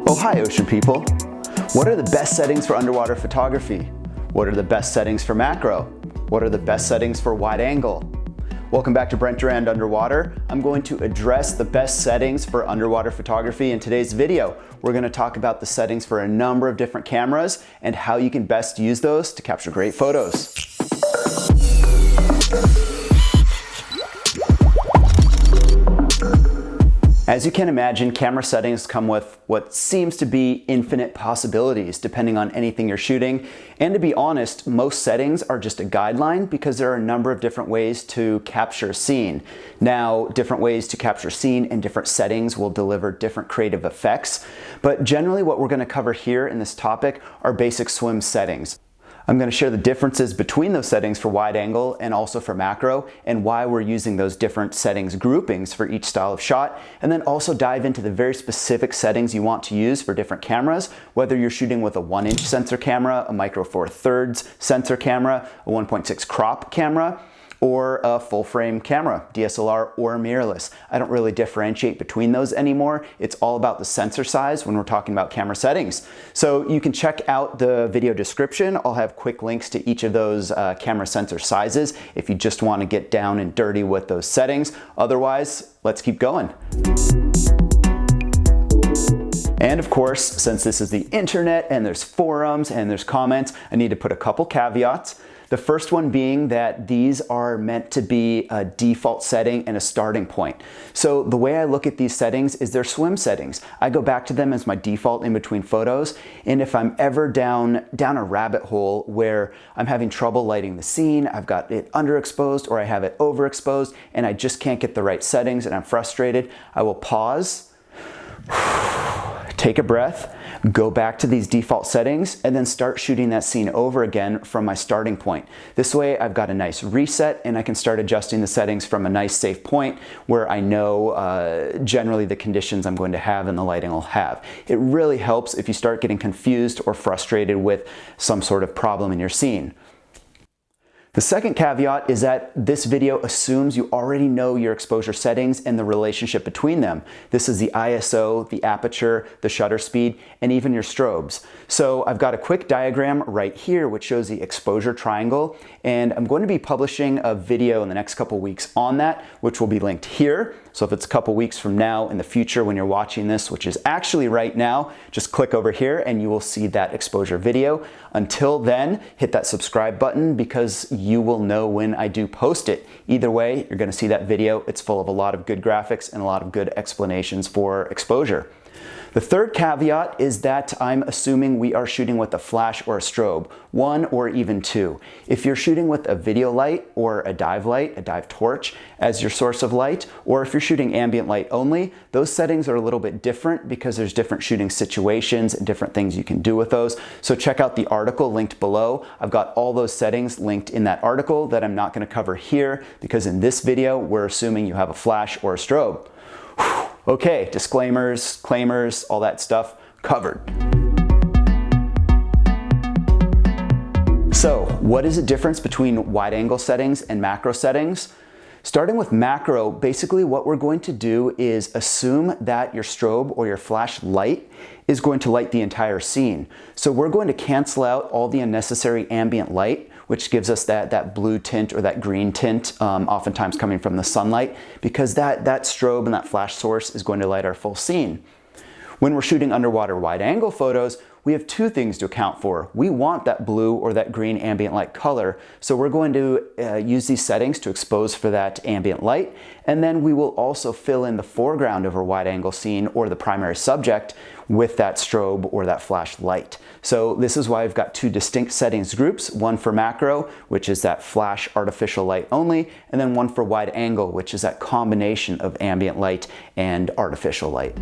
Oh, hi, ocean people. What are the best settings for underwater photography? What are the best settings for macro? What are the best settings for wide angle? Welcome back to Brent Underwater. I'm going to address the best settings for underwater photography in today's video. We're going to talk about the settings for a number of different cameras and how you can best use those to capture great photos. As you can imagine, camera settings come with what seems to be infinite possibilities depending on anything you're shooting. And to be honest, most settings are just a guideline because there are a number of different ways to capture a scene. Now, different ways to capture a scene and different settings will deliver different creative effects. But generally what we're going to cover here in this topic are basic swim settings. I'm going to share the differences between those settings for wide angle and also for macro and why we're using those different settings groupings for each style of shot, and then also dive into the very specific settings you want to use for different cameras, whether you're shooting with a 1-inch sensor camera, a micro four thirds sensor camera, a 1.6 crop camera, or a full frame camera, DSLR or mirrorless. I don't really differentiate between those anymore. It's all about the sensor size when we're talking about camera settings. So you can check out the video description. I'll have quick links to each of those camera sensor sizes if you just want to get down and dirty with those settings. Otherwise, let's keep going. And of course, since this is the internet and there's forums and there's comments, I need to put a couple caveats. The first one being that these are meant to be a default setting and a starting point. So the way I look at these settings is they're swim settings. I go back to them as my default in between photos. And if I'm ever down a rabbit hole where I'm having trouble lighting the scene, I've got it underexposed or I have it overexposed and I just can't get the right settings and I'm frustrated, I will pause, take a breath, go back to these default settings, and then start shooting that scene over again from my starting point. This way I've got a nice reset and I can start adjusting the settings from a nice safe point where I know generally the conditions I'm going to have and the lighting I'll have. It really helps if you start getting confused or frustrated with some sort of problem in your scene. The second caveat is that this video assumes you already know your exposure settings and the relationship between them. This is the ISO, the aperture, the shutter speed, and even your strobes. So I've got a quick diagram right here which shows the exposure triangle, and I'm going to be publishing a video in the next couple weeks on that, which will be linked here. So if it's a couple weeks from now in the future when you're watching this, which is actually right now, just click over here and you will see that exposure video. Until then, hit that subscribe button because you will know when I do post it. Either way, you're gonna see that video. It's full of a lot of good graphics and a lot of good explanations for exposure. The third caveat is that I'm assuming we are shooting with a flash or a strobe, one or even two. If you're shooting with a video light or a dive torch as your source of light, or if you're shooting ambient light only, those settings are a little bit different because there's different shooting situations and different things you can do with those. So check out the article linked below. I've got all those settings linked in that article that I'm not going to cover here because in this video, we're assuming you have a flash or a strobe. Okay, disclaimers, claimers, all that stuff covered. So, what is the difference between wide angle settings and macro settings? Starting with macro, basically what we're going to do is assume that your strobe or your flash light is going to light the entire scene. So we're going to cancel out all the unnecessary ambient light, which gives us that blue tint or that green tint, oftentimes coming from the sunlight, because that strobe and that flash source is going to light our full scene. When we're shooting underwater wide angle photos, we have two things to account for. We want that blue or that green ambient light color, so we're going to use these settings to expose for that ambient light, and then we will also fill in the foreground of our wide angle scene or the primary subject with that strobe or that flash light. So this is why I've got two distinct settings groups, one for macro, which is that flash artificial light only, and then one for wide angle, which is that combination of ambient light and artificial light.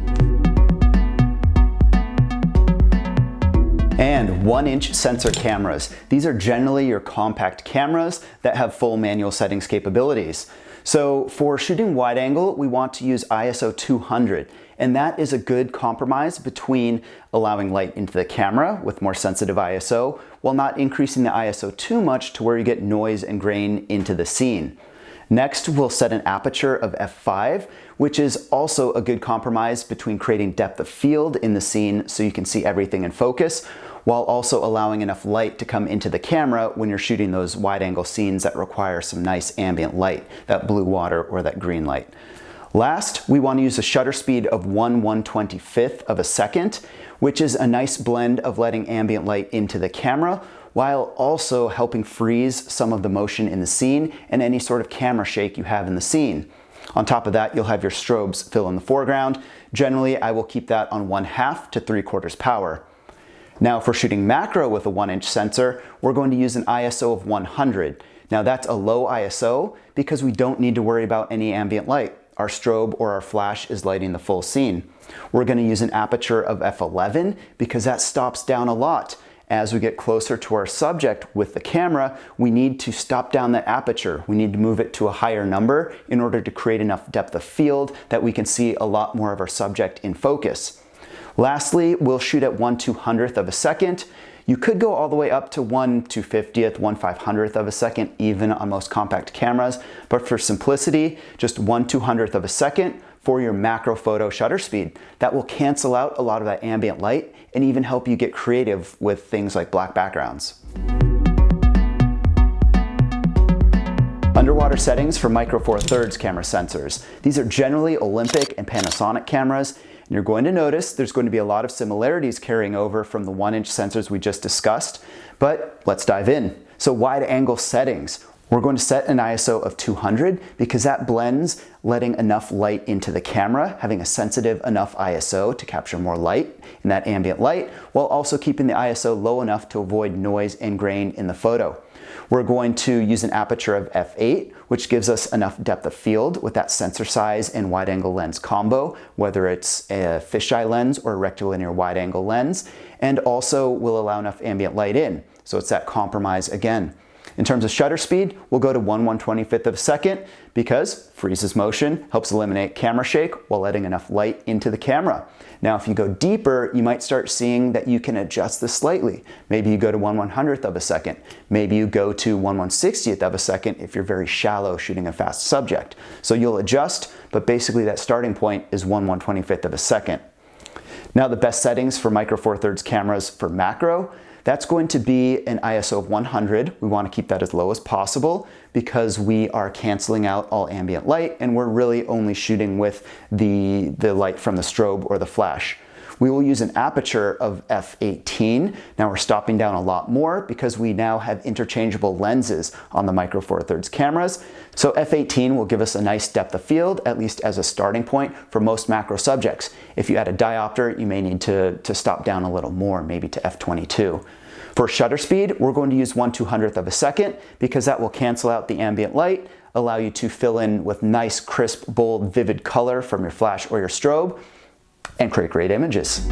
And 1-inch sensor cameras. These are generally your compact cameras that have full manual settings capabilities. So for shooting wide angle, we want to use ISO 200, and that is a good compromise between allowing light into the camera with more sensitive ISO while not increasing the ISO too much to where you get noise and grain into the scene. Next, we'll set an aperture of f5, which is also a good compromise between creating depth of field in the scene so you can see everything in focus, while also allowing enough light to come into the camera when you're shooting those wide-angle scenes that require some nice ambient light, that blue water or that green light. Last, we want to use a shutter speed of 1/125th of a second, which is a nice blend of letting ambient light into the camera while also helping freeze some of the motion in the scene and any sort of camera shake you have in the scene. On top of that, you'll have your strobes fill in the foreground. Generally, I will keep that on 1/2 to 3/4 power. Now, if we're shooting macro with a 1-inch sensor, we're going to use an ISO of 100. Now, that's a low ISO because we don't need to worry about any ambient light. Our strobe or our flash is lighting the full scene. We're going to use an aperture of f11 because that stops down a lot. As we get closer to our subject with the camera, we need to stop down that aperture. We need to move it to a higher number in order to create enough depth of field that we can see a lot more of our subject in focus. Lastly, we'll shoot at 1/200th of a second. You could go all the way up to 1/250th, 1/500th of a second, even on most compact cameras, but for simplicity, just 1/200th of a second for your macro photo shutter speed. That will cancel out a lot of that ambient light and even help you get creative with things like black backgrounds. Underwater settings for Micro Four Thirds camera sensors. These are generally Olympic and Panasonic cameras. And you're going to notice there's going to be a lot of similarities carrying over from the 1-inch sensors we just discussed, but let's dive in. So wide angle settings. We're going to set an ISO of 200 because that blends letting enough light into the camera, having a sensitive enough ISO to capture more light in that ambient light, while also keeping the ISO low enough to avoid noise and grain in the photo. We're going to use an aperture of f8, which gives us enough depth of field with that sensor size and wide angle lens combo, whether it's a fisheye lens or a rectilinear wide angle lens, and also will allow enough ambient light in. So it's that compromise again. In terms of shutter speed, we'll go to 1/125th of a second because freezes motion, helps eliminate camera shake while letting enough light into the camera. Now, if you go deeper, you might start seeing that you can adjust this slightly. Maybe you go to 1/100th of a second. Maybe you go to 1/160th of a second if you're very shallow shooting a fast subject. So you'll adjust, but basically that starting point is 1/125th of a second. Now, the best settings for Micro Four Thirds cameras for macro, that's going to be an ISO of 100. We want to keep that as low as possible because we are canceling out all ambient light and we're really only shooting with the light from the strobe or the flash. We will use an aperture of f18. Now we're stopping down a lot more because we now have interchangeable lenses on the Micro Four Thirds cameras. So f18 will give us a nice depth of field, at least as a starting point for most macro subjects. If you add a diopter, you may need to stop down a little more, maybe to f22. For shutter speed, we're going to use 1/200th of a second because that will cancel out the ambient light, allow you to fill in with nice, crisp, bold, vivid color from your flash or your strobe, and create great images.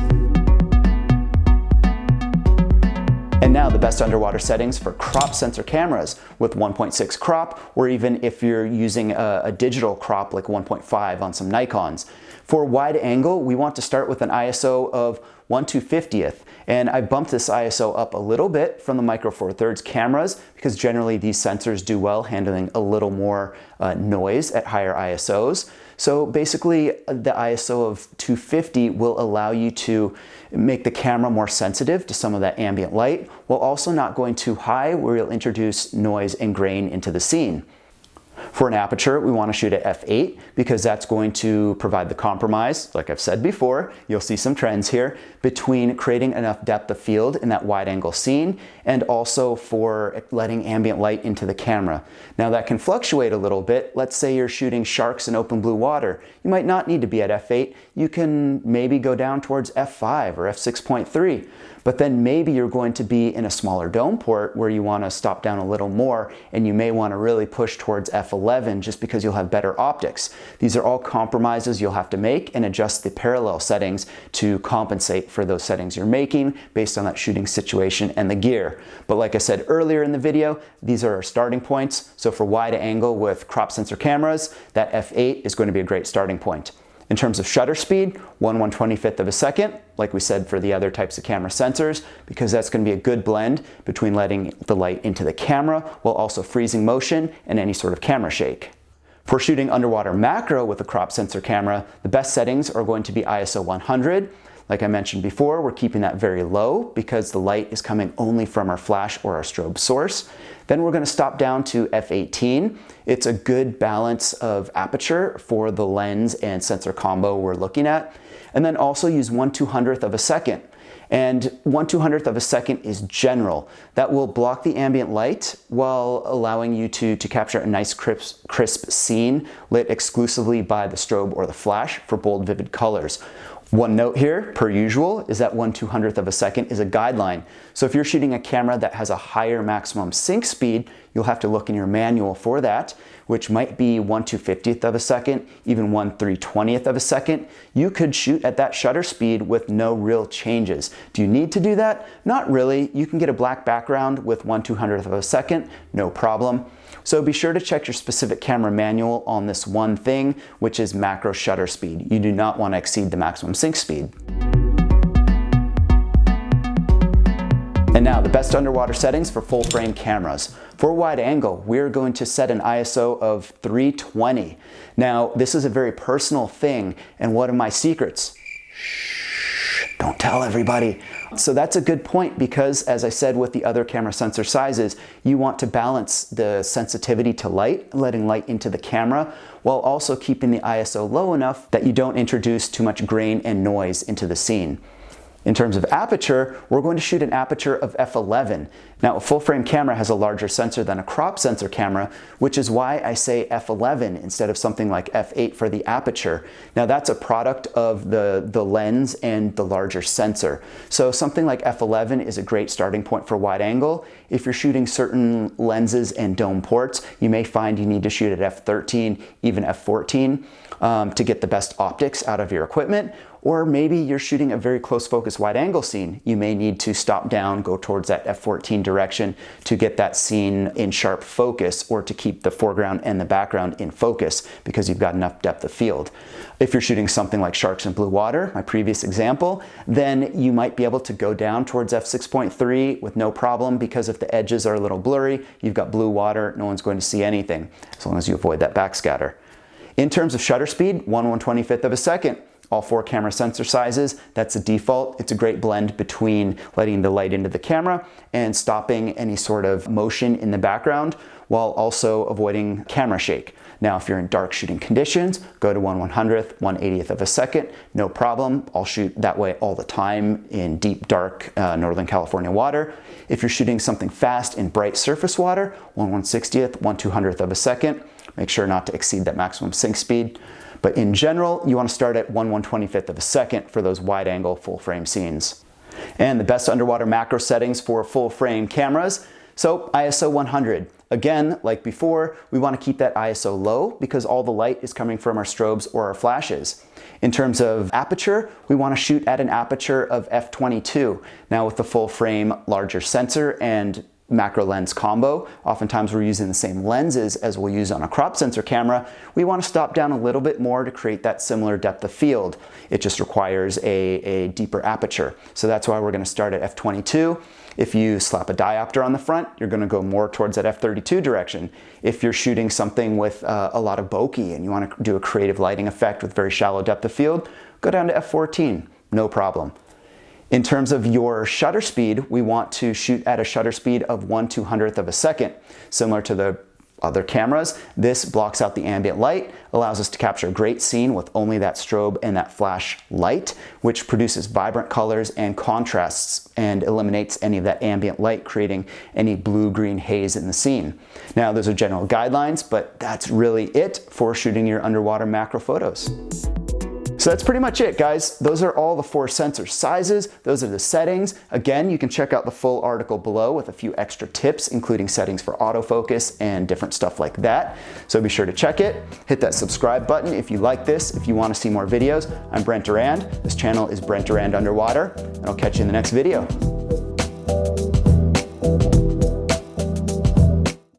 And now the best underwater settings for crop sensor cameras with 1.6 crop, or even if you're using a digital crop like 1.5 on some Nikons. For wide angle, we want to start with an ISO of 1/250th. And I bumped this ISO up a little bit from the Micro Four Thirds cameras because generally these sensors do well handling a little more noise at higher ISOs. So basically the ISO of 250 will allow you to make the camera more sensitive to some of that ambient light while also not going too high where you'll introduce noise and grain into the scene. For an aperture, we want to shoot at f8 because that's going to provide the compromise, like I've said before, you'll see some trends here, between creating enough depth of field in that wide angle scene and also for letting ambient light into the camera. Now that can fluctuate a little bit. Let's say you're shooting sharks in open blue water. You might not need to be at f8. You can maybe go down towards f5 or f6.3. But then maybe you're going to be in a smaller dome port where you want to stop down a little more and you may want to really push towards f11 just because you'll have better optics. These are all compromises you'll have to make and adjust the parallel settings to compensate for those settings you're making based on that shooting situation and the gear. But like I said earlier in the video, these are our starting points. So for wide angle with crop sensor cameras, that f8 is going to be a great starting point. In terms of shutter speed, 1/125th of a second, like we said for the other types of camera sensors, because that's going to be a good blend between letting the light into the camera while also freezing motion and any sort of camera shake. For shooting underwater macro with a crop sensor camera, the best settings are going to be ISO 100. Like I mentioned before, we're keeping that very low because the light is coming only from our flash or our strobe source. Then we're going to stop down to f18. It's a good balance of aperture for the lens and sensor combo we're looking at. And then also use 1/200th of a second. And 1/200th of a second is general. That will block the ambient light while allowing you to capture a nice crisp scene lit exclusively by the strobe or the flash for bold, vivid colors. One note here, per usual, is that 1/200th of a second is a guideline. So if you're shooting a camera that has a higher maximum sync speed, you'll have to look in your manual for that, which might be 1/250th of a second, even 1/320th of a second. You could shoot at that shutter speed with no real changes. Do you need to do that? Not really. You can get a black background with 1/200th of a second, no problem. So be sure to check your specific camera manual on this one thing, which is macro shutter speed. You do not want to exceed the maximum sync speed. And now the best underwater settings for full frame cameras. For wide angle, we're going to set an ISO of 320. Now, this is a very personal thing, and one of my secrets. Shh, don't tell everybody. So that's a good point because, as I said with the other camera sensor sizes, you want to balance the sensitivity to light, letting light into the camera, while also keeping the ISO low enough that you don't introduce too much grain and noise into the scene. In terms of aperture, we're going to shoot an aperture of f11. Now, a full frame camera has a larger sensor than a crop sensor camera, which is why I say f11 instead of something like f8 for the aperture. Now, that's a product of the lens and the larger sensor. So something like f11 is a great starting point for wide angle. If you're shooting certain lenses and dome ports, you may find you need to shoot at f13, even f14 to get the best optics out of your equipment. Or maybe you're shooting a very close focus wide angle scene. You may need to stop down, go towards that f14 direction to get that scene in sharp focus or to keep the foreground and the background in focus because you've got enough depth of field. If you're shooting something like sharks in blue water, my previous example, then you might be able to go down towards f6.3 with no problem because if the edges are a little blurry, you've got blue water, no one's going to see anything as long as you avoid that backscatter. In terms of shutter speed, 1/125th of a second. All 4 camera sensor sizes, that's a default. It's a great blend between letting the light into the camera and stopping any sort of motion in the background while also avoiding camera shake. Now, if you're in dark shooting conditions, go to 1/100th, 1/80th of a second, no problem. I'll shoot that way all the time in deep, dark Northern California water. If you're shooting something fast in bright surface water, 1/160th, 1/200th of a second. Make sure not to exceed that maximum sync speed. But in general, you want to start at 1/125th of a second for those wide angle full frame scenes. And the best underwater macro settings for full frame cameras. So ISO 100. Again, like before, we want to keep that ISO low because all the light is coming from our strobes or our flashes. In terms of aperture, we want to shoot at an aperture of f22. Now with the full frame larger sensor and macro lens combo, oftentimes we're using the same lenses as we'll use on a crop sensor camera. We want to stop down a little bit more to create that similar depth of field. It just requires a deeper aperture. So that's why we're going to start at f22. If you slap a diopter on the front, you're going to go more towards that f32 direction. If you're shooting something with a lot of bokeh and you want to do a creative lighting effect with very shallow depth of field, go down to f14, no problem. In terms of your shutter speed, we want to shoot at a shutter speed of 1/200th of a second. Similar to the other cameras, this blocks out the ambient light, allows us to capture a great scene with only that strobe and that flash light, which produces vibrant colors and contrasts and eliminates any of that ambient light, creating any blue-green haze in the scene. Now, those are general guidelines, but that's really it for shooting your underwater macro photos. So that's pretty much it, guys. Those are all the 4 sensor sizes. Those are the settings. Again, you can check out the full article below with a few extra tips, including settings for autofocus and different stuff like that. So be sure to check it. Hit that subscribe button if you like this, if you want to see more videos. I'm Brent Durand. This channel is Brent Durand Underwater, and I'll catch you in the next video.